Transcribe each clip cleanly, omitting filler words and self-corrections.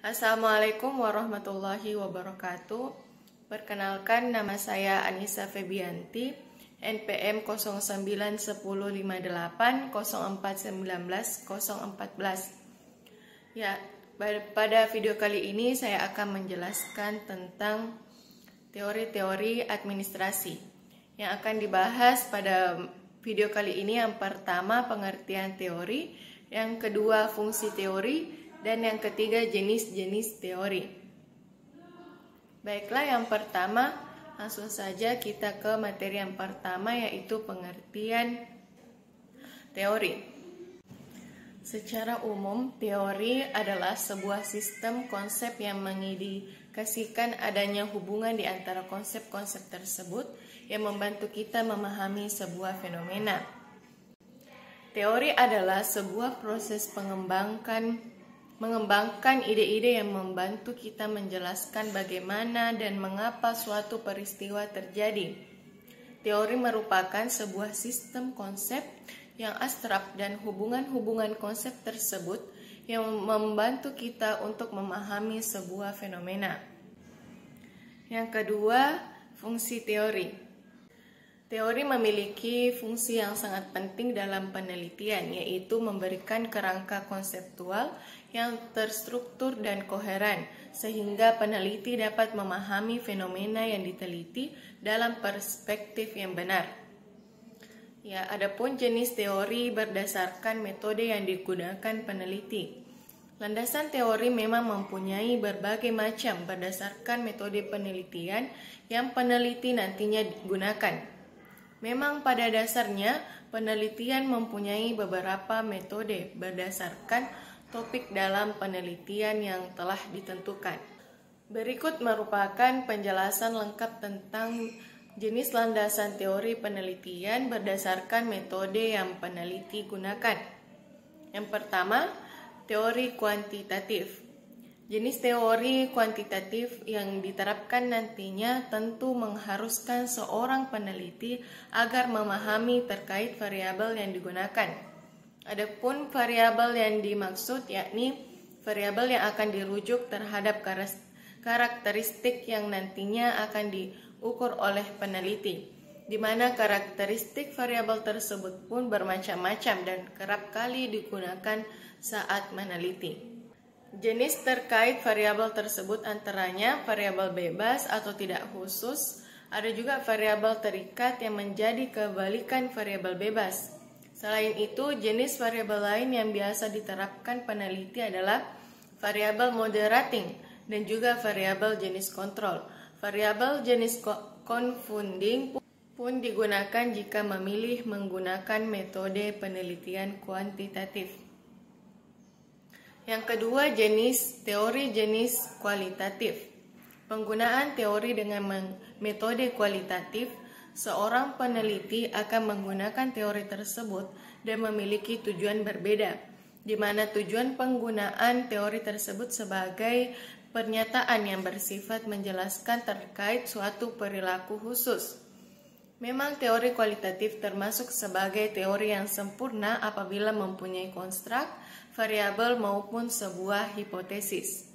Assalamualaikum warahmatullahi wabarakatuh. Perkenalkan, nama saya Anissa Febianti, NPM 091058041914. Ya, pada video kali ini saya akan menjelaskan tentang teori-teori administrasi. Yang akan dibahas pada video kali ini yang pertama pengertian teori, yang kedua fungsi teori, dan yang ketiga jenis-jenis teori. Baiklah, yang pertama langsung saja kita ke materi yang pertama, yaitu pengertian teori. Secara umum, teori adalah sebuah sistem konsep yang mengindikasikan adanya hubungan di antara konsep-konsep tersebut yang membantu kita memahami sebuah fenomena. Teori adalah sebuah proses mengembangkan ide-ide yang membantu kita menjelaskan bagaimana dan mengapa suatu peristiwa terjadi. Teori merupakan sebuah sistem konsep yang abstrak dan hubungan-hubungan konsep tersebut yang membantu kita untuk memahami sebuah fenomena. Yang kedua, fungsi teori. Teori memiliki fungsi yang sangat penting dalam penelitian, yaitu memberikan kerangka konseptual yang terstruktur dan koheren, sehingga peneliti dapat memahami fenomena yang diteliti dalam perspektif yang benar. Ya, adapun jenis teori berdasarkan metode yang digunakan peneliti. Landasan teori memang mempunyai berbagai macam berdasarkan metode penelitian yang peneliti nantinya gunakan. Memang pada dasarnya penelitian mempunyai beberapa metode berdasarkan topik dalam penelitian yang telah ditentukan. Berikut merupakan penjelasan lengkap tentang jenis landasan teori penelitian berdasarkan metode yang peneliti gunakan. Yang pertama, teori kuantitatif. Jenis teori kuantitatif yang diterapkan nantinya tentu mengharuskan seorang peneliti agar memahami terkait variabel yang digunakan. Adapun variabel yang dimaksud yakni variabel yang akan dirujuk terhadap karakteristik yang nantinya akan diukur oleh peneliti, di mana karakteristik variabel tersebut pun bermacam-macam dan kerap kali digunakan saat meneliti. Jenis terkait variabel tersebut antaranya variabel bebas atau tidak khusus, ada juga variabel terikat yang menjadi kebalikan variabel bebas. Selain itu, jenis variabel lain yang biasa diterapkan peneliti adalah variabel moderating dan juga variabel jenis kontrol. Variabel jenis confounding pun digunakan jika memilih menggunakan metode penelitian kuantitatif. Yang kedua, teori jenis kualitatif. Penggunaan teori dengan metode kualitatif, seorang peneliti akan menggunakan teori tersebut dan memiliki tujuan berbeda, di mana tujuan penggunaan teori tersebut sebagai pernyataan yang bersifat menjelaskan terkait suatu perilaku khusus. Memang teori kualitatif termasuk sebagai teori yang sempurna apabila mempunyai konstruk, variabel maupun sebuah hipotesis.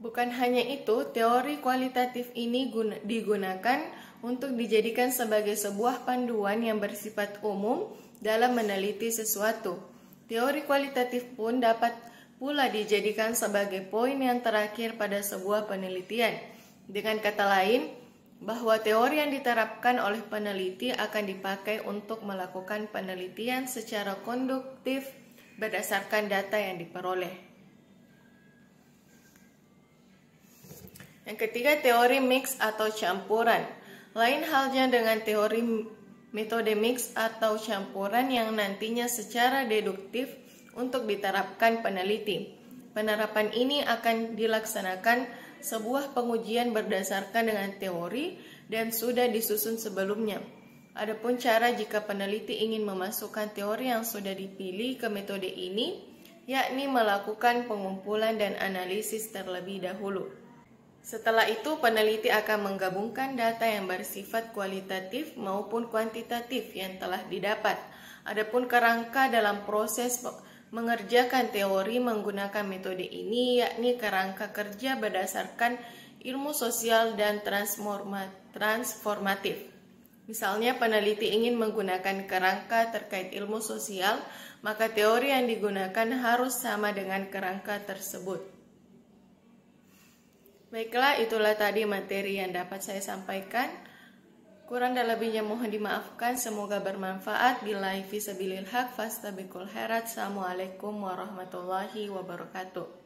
Bukan hanya itu, teori kualitatif ini digunakan untuk dijadikan sebagai sebuah panduan yang bersifat umum dalam meneliti sesuatu. Teori kualitatif pun dapat pula dijadikan sebagai poin yang terakhir pada sebuah penelitian. Dengan kata lain, bahwa teori yang diterapkan oleh peneliti akan dipakai untuk melakukan penelitian secara konduktif berdasarkan data yang diperoleh. Yang ketiga, teori mix atau campuran. Lain halnya dengan teori metode mix atau campuran yang nantinya secara deduktif untuk diterapkan peneliti. Penerapan ini akan dilaksanakan sebuah pengujian berdasarkan dengan teori dan sudah disusun sebelumnya. Adapun cara jika peneliti ingin memasukkan teori yang sudah dipilih ke metode ini, yakni melakukan pengumpulan dan analisis terlebih dahulu. Setelah itu, peneliti akan menggabungkan data yang bersifat kualitatif maupun kuantitatif yang telah didapat. Adapun kerangka dalam proses mengerjakan teori menggunakan metode ini, yakni kerangka kerja berdasarkan ilmu sosial dan transformatif. Misalnya peneliti ingin menggunakan kerangka terkait ilmu sosial, maka teori yang digunakan harus sama dengan kerangka tersebut. Baiklah, itulah tadi materi yang dapat saya sampaikan. Kurang dan lebihnya mohon dimaafkan. Semoga bermanfaat. Billahi fisabilil haq fastabiqul khairat. Assalamualaikum warahmatullahi wabarakatuh.